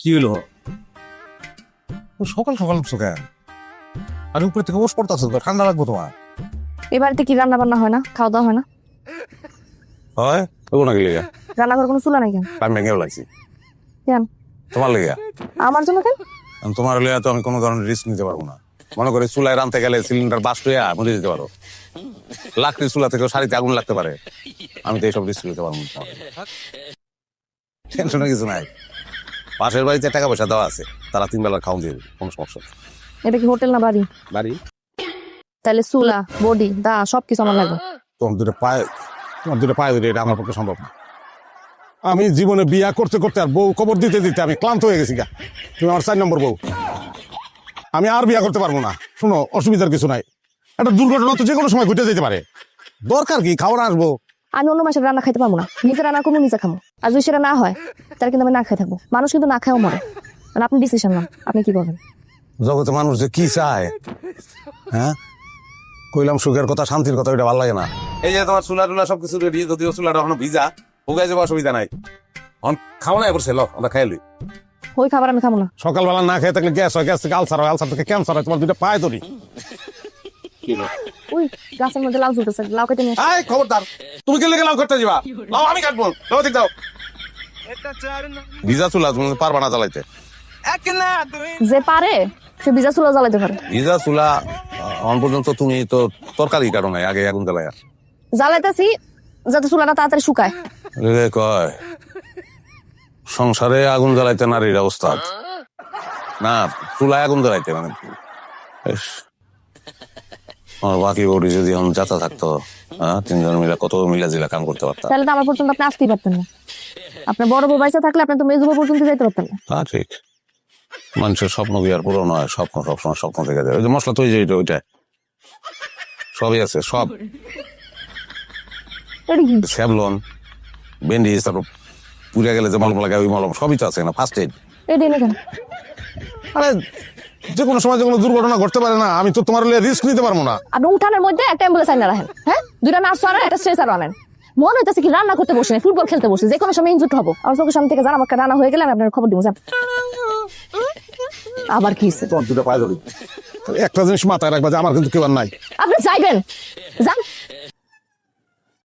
কি হলো? সকাল সকাল উঠছো কেন? আর উপরে থেকে ওষ পড়তেছো তো, ঠান্ডা লাগবো তোমার। এই বাড়িতে কি রান্না বান্না হয় না, খাওয়া দাওয়া হয় না? হয় তবু নাকি লেগে রান্নাঘর কোনো চুলা নাই কেন? আমি ভেঙেও লাগছি কেন? তোমার লেগে। আমার জন্য কেন? তোমার লেগে তো আমি কোনো ধরনের রিস্ক নিতে পারবো না। মনে করে চুলায় রানতে গেলে সিলিন্ডার বাস্ট হয়ে মরে যেতে পারো, লাকড়ি চুলা থেকে শাড়িতে আগুন লাগতে পারে। আমি তো এইসব রিস্ক নিতে পারবো না। টেনশনের কিছু নাই, পাশের বাড়িতে টাকা পয়সা দেওয়া আছে, তারা 3 বেলা খাওয়ান দিয়ে কোনো সমস্যা নেই। এটা কি হোটেল না বাড়ি? বাড়ি। তাহলে চুলা, বডি, দা সবকিছু আমার লাগবে। তোমার দুটো পায়ে ধরে এটা আমার পক্ষে সম্ভব না। আমি জীবনে বিয়া করতে করতে আর বউ কবর দিতে দিতে আমি ক্লান্ত হয়ে গেছি গা। তুমি আমার 4 নম্বর বউ, আমি আর বিয়া করতে পারবো না। শোনো, অসুবিধার কিছু নাই, একটা দুর্ঘটনা তো যে কোনো সময় ঘটে যেতে পারে। দরকার কি, খাওয়ার আসবো। আমি অন্য মাসের রান্না খাইতে পারবো না, নিজে রান্না করবো, নিজে খাবো। আর যদি সেটা না হয় তাহলে কিন্তু আমি না খাই থাকবো। মানুষ কিন্তু না খায়ও মরে, মানে আপনি ডিসিশন না, আপনি কি করবেন? জগতে মানুষ যে কি চায়, হ্যাঁ কইলাম সুখের কথা, শান্তির কথা, ওইটা ভালো লাগে না। এই যে তোমার চুলা টুলা সবকিছু রেডি, যদিও চুলাটা এখনো ভিজা, ভোগাই যাবো, অসুবিধা নাই। খাওয়া নাই করছে, আমরা খাই লই। ওই খাবার আমি খাবো না। সকালবেলা না খেয়ে থাকলে গ্যাস হয়, গ্যাস থেকে আলসার হয়, আলসার থেকে ক্যান্সার হয়। তোমার দুটো পায়ে ধরি। ওই গাছের মধ্যে লাউ ঝুলতেছে, লাউ কেটে নিয়ে আসো। আয় খবরদার, তুমি কি লেগে লাউ কাটতে যাবা? লাউ আমি কাটবো, লাউ ঠিক দাও। ভিজা চুলা তুমি পারবা না জ্বালাইতে। যে পারে সে ভিজা চুলা জ্বালাইতে পারে। ভিজা চুলা অন পর্যন্ত তুমি তো তরকারি কাটো নাই, আগে আগুন জ্বালাইয়া। জ্বালাইতেছি যাতে চুলাটা তাড়াতাড়ি শুকায়। কয় সংসারে আগুন জ্বালাইতে নারীর অবস্থা না, চুলায় আগুন জ্বালাইতে মানে। ইস, আমার বাকি বডি যদি এখন যাতা থাকতো, হ্যাঁ 3 জন মিলে কত মিলা জিলা কাম করতে পারতাম। তাহলে তো আমার পর্যন্ত আপনি আসতেই পারতেন না। আপনার বড় বউ বাইসা থাকলে আপনি তো মেজো বউ পর্যন্ত যাইতে পারতেন না। তা ঠিক, মানুষের স্বপ্ন কি আর পূরণ হয়? স্বপ্ন সবসময় স্বপ্ন থেকে যায়। ওই যে মশলা তৈরি, ওইটা সবই আছে, সব এটা কি? স্যাভলন, ব্যান্ডেজ, তারপর পুড়ে গেলে যে মলম লাগে ওই মলম, সবই তো আছে না, ফার্স্ট এড। এটা এনে কেন? আরে যে কোনো সময় যে কোনো দুর্ঘটনা ঘটতে পারে না, আমি তো তোমার রিস্ক নিতে পারবো না। আপনি উঠানের মধ্যে একটা অ্যাম্বুলেন্স আইনা রাখেন, হ্যাঁ 2টা নার্স আনেন, একটা স্ট্রেচার আনেন। মনে হইতেছে কি রান্না করতে বসে, ফুটবল খেলতে বসে, যে কোনো সময় ইনজুট হবো। আমার চোখের সামনে থেকে জানা আমাকে রান্না হয়ে গেলে আমি আপনার খবর দিব। যান। আবার কি হইছে? তোমার দুটো পায়ে ধরি, একটা জিনিস মাথায় রাখবা যে আমার কিন্তু কেউ আর নাই। আপনি যাইবেন, যান।